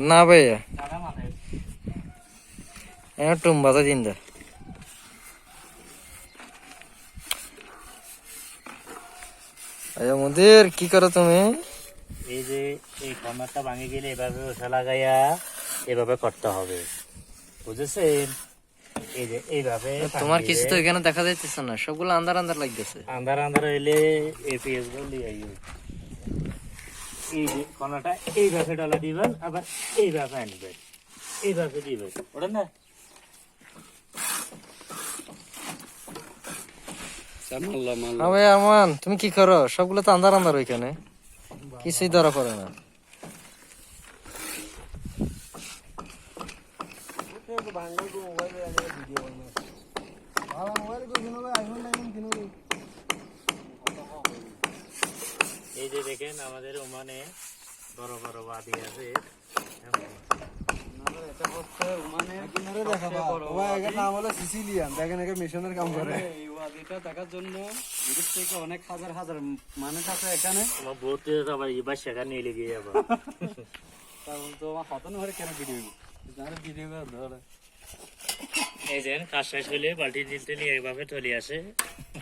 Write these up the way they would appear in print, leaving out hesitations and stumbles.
না ভাইয়া টুম বাজা দিন দা মন্দির কি করো তুমি? এই যে এই কর্নারটা ভাঙে গেলে এভাবে ওঠা লাগাইয়া এভাবে করতে হবে, বুঝেছেন? এই যে এইভাবে তোমার কিছু তো এখানে দেখা যাইতেছে না, সবগুলো আন্ধার আন্ধার লাগতেছে। আন্ধার আন্ধার হইলে এই পেঁয়াজ গুলো দিয়ে আইও। এই যে কর্নারটা এইভাবে ডলা দিবেন, আবার এইভাবে আনবেন, এইভাবে দিবেন, ওটা না হ্যাঁ ভাই আরমান, তুমি কি করো? সবগুলো তো আন্ধার আন্ধার ওইখানে, কিছুই ধরা পড়ে না। এই যে দেখেন আমাদের ওমানে বড় বড় বাদি আছে। দেখার জন্য বিদেশ থেকে অনেক হাজার হাজার মানুষ আছে এখানে। আমার বউতে আবার এবার সেখানে নিয়ে লেগে যাবো। তারপর তো আমার হতন হয়ে কেন ভিডিও ভিডিও ধরে এই যে কাজ শেষ হলে বালতি দিলতে নিয়ে এইভাবে চলে আসে।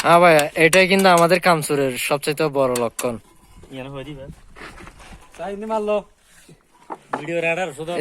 হ্যাঁ ভাইয়া, এটাই কিন্তু আমাদের কামচুরের সবচেয়ে বড় লক্ষণ। ইয়ান হয়ে দিবে চাই মারলো ভিডিও রাডার শুধু